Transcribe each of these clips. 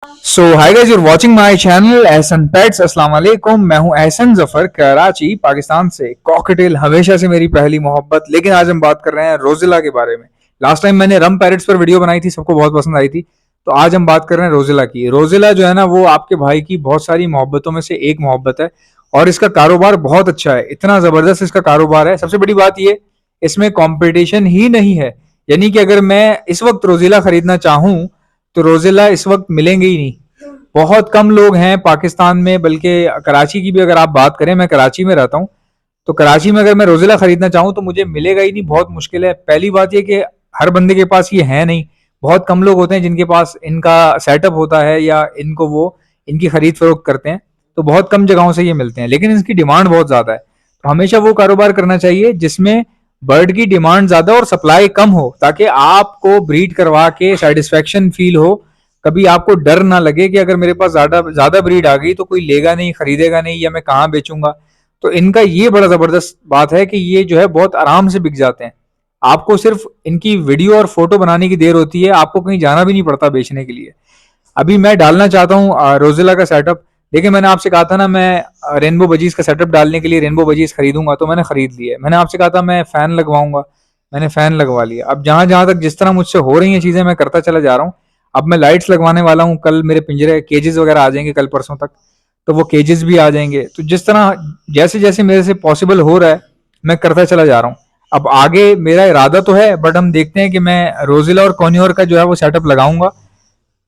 So hi guys, you're watching my channel Ehsan pets. अस्सलाम वालेकुम। मैं हूं एहसन जफर, कराची पाकिस्तान से। कॉकटेल हमेशा से मेरी पहली मोहब्बत, लेकिन आज हम बात कर रहे हैं रोजिला के बारे में। लास्ट टाइम मैंने रम पैरेट्स पर वीडियो बनाई थी, सबको बहुत पसंद आई थी। तो आज हम बात कर रहे हैं रोजिला की। रोजिला जो है ना, वो आपके भाई की बहुत सारी मोहब्बतों में से एक मोहब्बत है और इसका कारोबार बहुत अच्छा है। इतना जबरदस्त इसका कारोबार है। सबसे बड़ी बात ये, इसमें कंपटीशन ही नहीं है। यानी कि अगर मैं इस वक्त रोजिला खरीदना चाहूं तो रोजिला इस वक्त मिलेंगे ही नहीं। बहुत कम लोग हैं पाकिस्तान में, बल्कि कराची की भी अगर आप बात करें, मैं कराची में रहता हूँ, तो कराची में अगर मैं रोजिला खरीदना चाहूँ तो मुझे मिलेगा ही नहीं, बहुत मुश्किल है। पहली बात ये कि हर बंदे के पास ये है नहीं। बहुत कम लोग होते हैं जिनके पास इनका सेटअप होता है या इनको वो इनकी खरीद फरोख्त करते हैं। तो बहुत कम जगहों से ये मिलते हैं, लेकिन इसकी डिमांड बहुत ज्यादा है। तो हमेशा वो कारोबार करना चाहिए जिसमें बर्ड की डिमांड ज्यादा और सप्लाई कम हो, ताकि आपको ब्रीड करवा के सेटिस्फेक्शन फील हो। कभी आपको डर ना लगे कि अगर मेरे पास ज्यादा ज्यादा ब्रीड आ गई तो कोई लेगा नहीं, खरीदेगा नहीं, या मैं कहाँ बेचूंगा। तो इनका ये बड़ा जबरदस्त बात है कि ये जो है बहुत आराम से बिक जाते हैं। आपको सिर्फ इनकी वीडियो और फोटो बनाने की देर होती है, आपको कहीं जाना भी नहीं पड़ता बेचने के लिए। अभी मैं डालना चाहता हूँ रोजिला का सेटअप। देखिए, मैंने आपसे कहा था ना, मैं रेनबो बजीज का सेटअप डालने के लिए रेनबो बजीज खरीदूंगा, तो मैंने खरीद लिया है। मैंने आपसे कहा था मैं फैन लगवाऊंगा, मैंने फैन लगवा लिया। अब जहां जहां तक जिस तरह मुझसे हो रही हैं चीजें, मैं करता चला जा रहा हूँ। अब मैं लाइट्स लगवाने वाला हूँ, कल मेरे पिंजरे केजेस वगैरह आ जाएंगे, कल परसों तक तो वो केजेस भी आ जाएंगे। तो जिस तरह जैसे जैसे मेरे से पॉसिबल हो रहा है, मैं करता चला जा रहा हूँ। अब आगे मेरा इरादा तो है, बट हम देखते हैं कि मैं रोजिला और कॉन्योर का जो है वो सेटअप लगाऊंगा।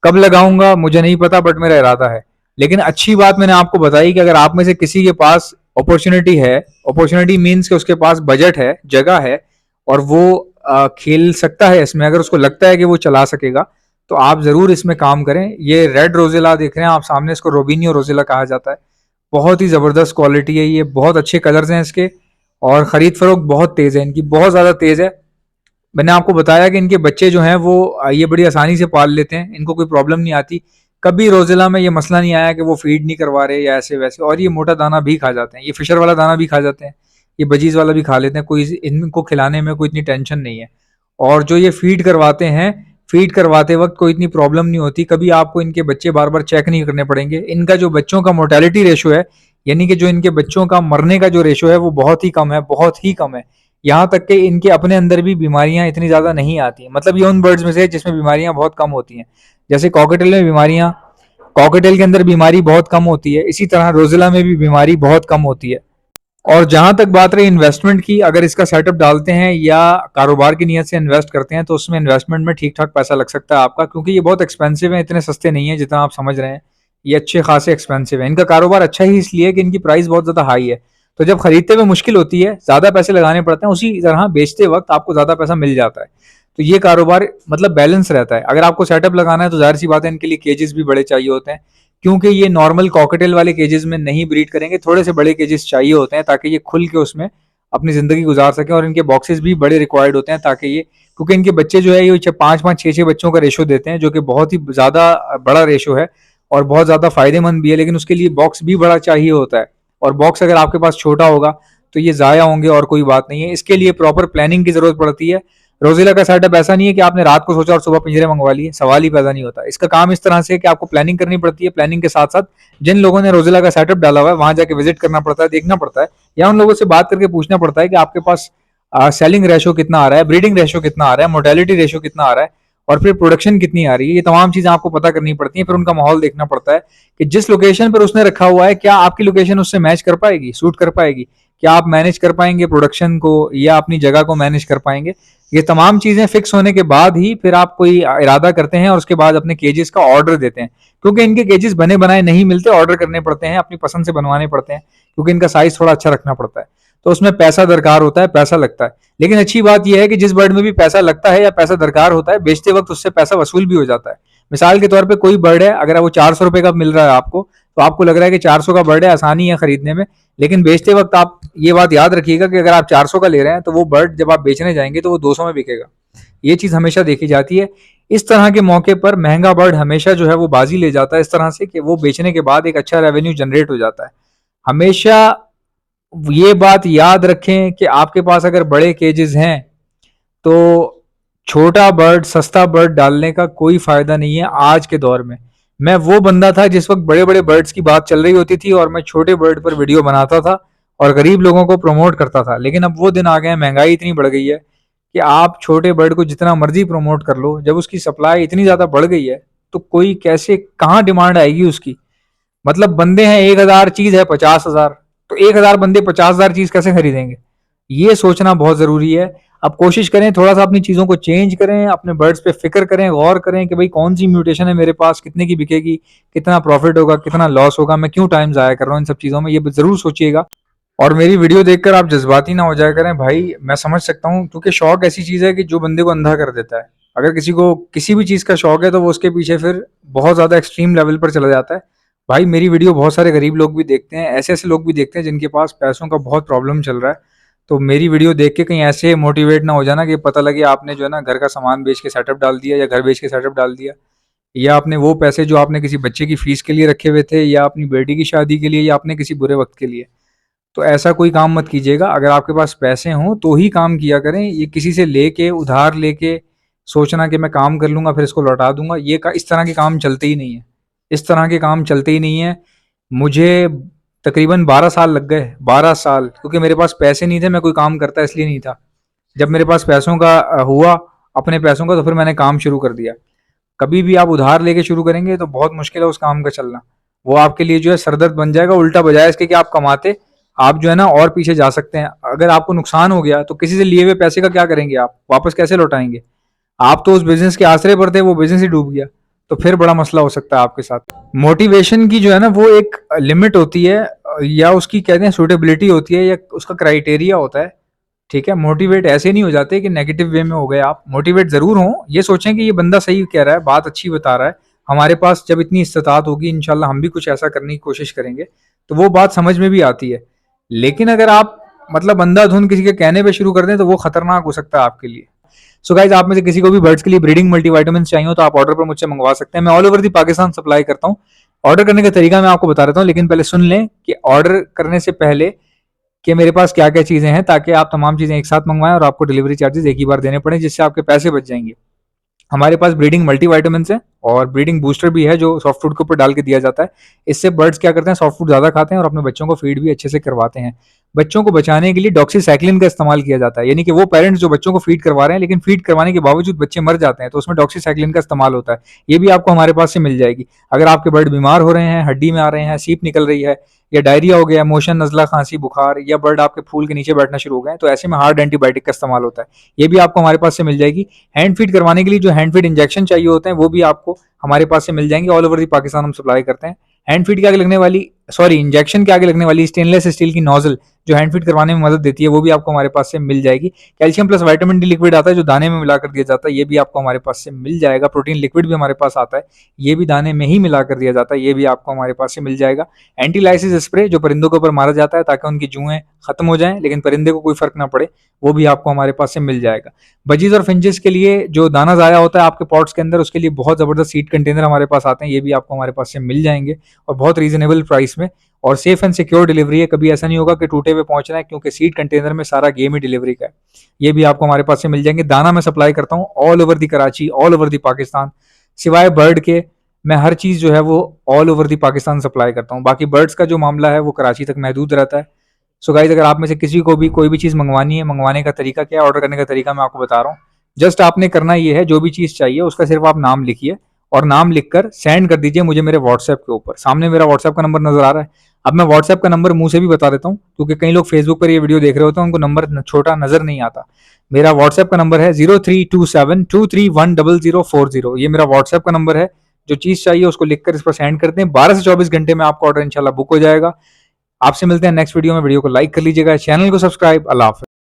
कब लगाऊंगा मुझे नहीं पता, बट मेरा इरादा है। लेकिन अच्छी बात मैंने आपको बताई कि अगर आप में से किसी के पास अपॉर्चुनिटी है, अपॉर्चुनिटी मीन्स कि उसके पास बजट है, जगह है, और वो खेल सकता है इसमें, अगर उसको लगता है कि वो चला सकेगा, तो आप जरूर इसमें काम करें। ये रेड रोजिला देख रहे हैं आप सामने, इसको रोबिनियो रोजिला कहा जाता है। बहुत ही जबरदस्त क्वालिटी है ये, बहुत अच्छे कलर्स हैं इसके, और खरीद फरोख्त बहुत तेज है इनकी, बहुत ज्यादा तेज है। मैंने आपको बताया कि इनके बच्चे जो हैं वो ये बड़ी आसानी से पाल लेते हैं, इनको कोई प्रॉब्लम नहीं आती। कभी रोजिला में ये मसला नहीं आया कि वो फीड नहीं करवा रहे या ऐसे वैसे। और ये मोटा दाना भी खा जाते हैं, ये फिशर वाला दाना भी खा जाते हैं, ये बजीज वाला भी खा लेते हैं। कोई इनको खिलाने में कोई इतनी टेंशन नहीं है। और जो ये फीड करवाते हैं, फीड करवाते वक्त कोई इतनी प्रॉब्लम नहीं होती। कभी आपको इनके बच्चे बार बार चेक नहीं करने पड़ेंगे। इनका जो बच्चों का मोर्टेलिटी रेशो है, यानी कि जो इनके बच्चों का मरने का जो रेशो है, वो बहुत ही कम है, बहुत ही कम है। यहाँ तक कि इनके अपने अंदर भी बीमारियां इतनी ज्यादा नहीं आती। मतलब ये उन बर्ड्स में से है जिसमें बीमारियां बहुत कम होती हैं। जैसे कॉकटेल में बीमारियां, कॉकटेल के अंदर बीमारी बहुत कम होती है, इसी तरह रोजिला में भी बीमारी बहुत कम होती है। और जहां तक बात रही इन्वेस्टमेंट की, अगर इसका सेटअप डालते हैं या कारोबार की नीयत से इन्वेस्ट करते हैं, तो उसमें इन्वेस्टमेंट में ठीक ठाक पैसा लग सकता है आपका, क्योंकि ये बहुत एक्सपेंसिव है, इतने सस्ते नहीं है जितना आप समझ रहे हैं। ये अच्छे खासे एक्सपेंसिव है। इनका कारोबार अच्छा ही इसलिए है कि इनकी प्राइस बहुत ज्यादा हाई है। तो जब खरीदते हुए मुश्किल होती है, ज्यादा पैसे लगाने पड़ते हैं, उसी तरह बेचते वक्त आपको ज्यादा पैसा मिल जाता है। तो ये कारोबार मतलब बैलेंस रहता है। अगर आपको सेटअप लगाना है तो जाहिर सी बात है, इनके लिए केजेस भी बड़े चाहिए होते हैं, क्योंकि ये नॉर्मल कॉकटेल वाले केजेस में नहीं ब्रीड करेंगे। थोड़े से बड़े केजेस चाहिए होते हैं ताकि ये खुल के उसमें अपनी जिंदगी गुजार सकें। और इनके बॉक्सेस भी बड़े रिक्वायर्ड होते हैं ताकि ये, क्योंकि इनके बच्चे जो है ये 5-5 6-6 बच्चों का रेशो देते हैं, जो कि बहुत ही ज्यादा बड़ा रेशो है और बहुत ज्यादा फायदेमंद भी है। लेकिन उसके लिए बॉक्स भी बड़ा चाहिए होता है, और बॉक्स अगर आपके पास छोटा होगा तो ये जाया होंगे और कोई बात नहीं है। इसके लिए प्रॉपर प्लानिंग की जरूरत पड़ती है। रोजिला का सेटअप ऐसा नहीं है कि आपने रात को सोचा और सुबह पिंजरे मंगवा लिए, सवाल ही पैदा नहीं होता। इसका काम इस तरह से है कि आपको प्लानिंग करनी पड़ती है। प्लानिंग के साथ साथ जिन लोगों ने रोजिला का सेटअप डाला हुआ है, वहां जाके विजिट करना पड़ता है, देखना पड़ता है, या उन लोगों से बात करके पूछना पड़ता है कि आपके पास सेलिंग रेशो कितना आ रहा है, ब्रीडिंग रेशो कितना आ रहा है, मोर्टेलिटी रेशो कितना आ रहा है, और फिर प्रोडक्शन कितनी आ रही है। ये तमाम चीजें आपको पता करनी पड़ती हैं। फिर उनका माहौल देखना पड़ता है कि जिस लोकेशन पर उसने रखा हुआ है, क्या आपकी लोकेशन उससे मैच कर पाएगी, सूट कर पाएगी, क्या आप मैनेज कर पाएंगे प्रोडक्शन को, या अपनी जगह को मैनेज कर पाएंगे। ये तमाम चीजें फिक्स होने के बाद ही फिर आप कोई इरादा करते हैं और उसके बाद अपने केजेस का ऑर्डर देते हैं। क्योंकि इनके केजेस बने बनाए नहीं मिलते, ऑर्डर करने पड़ते हैं, अपनी पसंद से बनवाने पड़ते हैं, क्योंकि इनका साइज थोड़ा अच्छा रखना पड़ता है। तो उसमें पैसा दरकार होता है, पैसा लगता है। लेकिन अच्छी बात यह है कि जिस बर्ड में भी पैसा लगता है या पैसा दरकार होता है, बेचते वक्त उससे पैसा वसूल भी हो जाता है। मिसाल के तौर पर कोई बर्ड है, अगर वो 400 रुपए का मिल रहा है आपको, तो आपको लग रहा है कि 400 का बर्ड है, आसानी है खरीदने में। लेकिन बेचते वक्त आप ये बात याद रखिएगा कि अगर आप 400 का ले रहे हैं, तो वो बर्ड जब आप बेचने जाएंगे तो वो 200 में बिकेगा। ये चीज हमेशा देखी जाती है। इस तरह के मौके पर महंगा बर्ड हमेशा जो है वो बाजी ले जाता है, इस तरह से कि वो बेचने के बाद एक अच्छा रेवेन्यू जनरेट हो जाता है। हमेशा ये बात याद रखें कि आपके पास अगर बड़े केजेस हैं तो छोटा बर्ड, सस्ता बर्ड डालने का कोई फायदा नहीं है आज के दौर में। मैं वो बंदा था जिस वक्त बड़े बड़े बर्ड्स की बात चल रही होती थी और मैं छोटे बर्ड पर वीडियो बनाता था और गरीब लोगों को प्रमोट करता था। लेकिन अब वो दिन आ गए हैं, महंगाई इतनी बढ़ गई है कि आप छोटे बर्ड को जितना मर्जी प्रमोट कर लो, जब उसकी सप्लाई इतनी ज्यादा बढ़ गई है तो कोई कैसे, कहाँ डिमांड आएगी उसकी। मतलब बंदे हैं 1,000, चीज है 50,000, तो 1,000 बंदे 50,000 चीज कैसे खरीदेंगे। ये सोचना बहुत जरूरी है। अब कोशिश करें थोड़ा सा अपनी चीजों को चेंज करें, अपने बर्ड्स पे फिक्र करें, गौर करें कि भाई कौन सी म्यूटेशन है मेरे पास, कितने की बिकेगी, कितना प्रॉफिट होगा, कितना लॉस होगा, मैं क्यों टाइम जाया कर रहा हूँ इन सब चीजों में, ये जरूर सोचिएगा। और मेरी वीडियो देखकर आप जज्बाती ना हो जाया करें भाई, मैं समझ सकता हूँ, क्योंकि शौक ऐसी चीज है कि जो बंदे को अंधा कर देता है। अगर किसी को किसी भी चीज का शौक है तो वो उसके पीछे फिर बहुत ज्यादा एक्सट्रीम लेवल पर चला जाता है। भाई मेरी वीडियो बहुत सारे गरीब लोग भी देखते हैं, ऐसे ऐसे लोग भी देखते हैं जिनके पास पैसों का बहुत प्रॉब्लम चल रहा है। तो मेरी वीडियो देख के कहीं ऐसे मोटिवेट ना हो जाना कि पता लगे आपने जो है ना घर का सामान बेच के सेटअप डाल दिया या घर बेच के सेटअप डाल दिया, या आपने वो पैसे जो आपने किसी बच्चे की फीस के लिए रखे हुए थे या अपनी बेटी की शादी के लिए या आपने किसी बुरे वक्त के लिए, तो ऐसा कोई काम मत कीजिएगा। अगर आपके पास पैसे हों तो ही काम किया करें। ये किसी से लेके उधार लेके सोचना कि मैं काम कर लूंगा फिर इसको लौटा दूंगा, इस तरह के काम चलते ही नहीं है। इस तरह के काम चलते ही नहीं है। मुझे तकरीबन 12 साल लग गए, 12 साल, क्योंकि मेरे पास पैसे नहीं थे, मैं कोई काम करता इसलिए नहीं था। जब मेरे पास पैसों का हुआ, अपने पैसों का, तो फिर मैंने काम शुरू कर दिया। कभी भी आप उधार लेके शुरू करेंगे तो बहुत मुश्किल है उस काम का चलना। वो आपके लिए जो है सरदर्द बन जाएगा, उल्टा बजाय इसके कि आप कमाते, आप जो है ना और पीछे जा सकते हैं। अगर आपको नुकसान हो गया तो किसी से लिए हुए पैसे का क्या करेंगे, आप वापस कैसे लौटाएंगे। आप तो उस बिजनेस के आसरे पर थे, वो बिजनेस ही डूब गया, तो फिर बड़ा मसला हो सकता है आपके साथ। मोटिवेशन की जो है ना वो एक लिमिट होती है, या उसकी कहते हैं सूटेबिलिटी होती है, या उसका क्राइटेरिया होता है। ठीक है, मोटिवेट ऐसे नहीं हो जाते कि नेगेटिव वे में हो गए आप। मोटिवेट जरूर हो, ये सोचें कि ये बंदा सही कह रहा है, बात अच्छी बता रहा है, हमारे पास जब इतनी इस्तात होगी इंशाल्लाह हम भी कुछ ऐसा करने की कोशिश करेंगे, तो वो बात समझ में भी आती है। लेकिन अगर आप मतलब अंधाधुंध किसी के कहने पे शुरू कर दें तो वो खतरनाक हो सकता है आपके लिए। सो गाइज, आप में से किसी को भी बर्ड्स के लिए ब्रीडिंग मल्टीविटामिन चाहिए हो तो आप ऑर्डर पर मुझसे मंगवा सकते हैं। मैं all over the Pakistan supply करता हूँ। ऑर्डर करने का तरीका मैं आपको बता देता हूँ, लेकिन पहले सुन लें कि ऑर्डर करने से पहले कि मेरे पास क्या क्या चीजें हैं, ताकि आप तमाम चीजें एक साथ मंगवाएं और आपको डिलीवरी चार्जेस एक ही बार देने पड़े, जिससे आपके पैसे बच जाएंगे। हमारे पास ब्रीडिंग मल्टीविटामिन है और ब्रीडिंग बूस्टर भी है जो सॉफ्ट फूड के ऊपर डाल के दिया जाता है। इससे बर्ड्स क्या करते हैं, सॉफ्ट फूड ज्यादा खाते हैं और अपने बच्चों को फीड भी अच्छे से करवाते हैं। बच्चों को बचाने के लिए डॉक्सीसाइक्लिन का इस्तेमाल किया जाता है, यानी कि वो पेरेंट्स जो बच्चों को फीड करवा रहे हैं लेकिन फीड करवाने के बावजूद बच्चे मर जाते हैं, तो उसमें डॉक्सीसाइक्लिन का इस्तेमाल होता है। ये भी आपको हमारे पास से मिल जाएगी। अगर आपके बर्ड बीमार हो रहे हैं, हड्डी में आ रहे हैं, सीप निकल रही है, या डायरिया हो गया, मोशन, नजला, खांसी, बुखार, या बर्ड आपके फूल के नीचे बैठना शुरू हो गए, तो ऐसे में हार्ड एंटीबायोटिक का इस्तेमाल होता है। ये भी आपको हमारे पास से मिल जाएगी। हैंड फीड करवाने के लिए जो हैंड फीड इंजेक्शन चाहिए होते हैं वो भी आपको हमारे पास से मिल जाएंगे। ऑल ओवर दी पाकिस्तान हम सप्लाई करते हैं। हैंड फीड के आगे लगने वाली, सॉरी, इंजेक्शन के आगे लगने वाली स्टेनलेस स्टील की नोजल जो हैंड फीड करवाने में मदद देती है, वो भी आपको हमारे पास से मिल जाएगी। Calcium plus vitamin D liquid आता है जो दाने में मिलाकर दिया जाता है, ये भी आपको हमारे पास से मिल जाएगा। प्रोटीन लिक्विड भी हमारे पास आता है, ये भी दाने में ही मिलाकर दिया जाता है, ये भी आपको हमारे पास से मिल जाएगा। एंटीलाइसिस स्प्रे जो परिंदों के ऊपर मारा जाता है ताकि उनकी जुएं खत्म हो जाएं लेकिन परिंदे को कोई फर्क ना पड़े, वो भी आपको हमारे पास से मिल जाएगा। बजीज और फिंचेस के लिए जो दाना ज़ाया होता है आपके पॉट्स के अंदर, उसके लिए बहुत ज़बरदस्त सीड कंटेनर हमारे पास आते हैं, ये भी आपको हमारे पास से मिल जाएंगे और बहुत रीजनेबल प्राइस में। और सेफ एंड सिक्योर डिलीवरी है, कभी ऐसा नहीं होगा कि टूटे हुए पहुंच रहे हैं, क्योंकि सीड कंटेनर में सारा गेम ही डिलीवरी का है। ये भी आपको हमारे पास से मिल जाएंगे। दाना मैं सप्लाई करता हूँ all over the Karachi, all over the Pakistan. सिवाय बर्ड के मैं हर चीज़ जो है वो all over the Pakistan supply करता हूँ। बाकी बर्ड्स का जो मामला है वो कराची तक महदूद रहता है। सो गाइज, अगर आप में से किसी को भी कोई भी चीज़ मंगवानी है, मंगवाने का तरीका क्या है, ऑर्डर करने का तरीका मैं आपको बता रहा हूँ। जस्ट आपने करना ये है, जो भी चीज़ चाहिए उसका सिर्फ आप नाम लिखिए और नाम लिखकर सेंड कर दीजिए मुझे मेरे व्हाट्सएप के ऊपर। सामने मेरा व्हाट्सएप का नंबर नजर आ रहा है। अब मैं व्हाट्सएप का नंबर मुंह से भी बता देता हूँ, क्योंकि कई लोग फेसबुक पर ये वीडियो देख रहे होते हैं, उनको नंबर छोटा नजर नहीं आता। मेरा व्हाट्सएप का नंबर है 0327231040। ये मेरा व्हाट्सएप का नंबर है। जो चीज़ चाहिए उसको लिखकर इस पर सेंड करते हैं, 12 से 24 घंटे में आपका ऑर्डर इंशाल्लाह बुक हो जाएगा। आपसे मिलते हैं नेक्स्ट वीडियो में। वीडियो को लाइक कर लीजिएगा, चैनल को सब्सक्राइब। अल्लाह हाफ़िज़।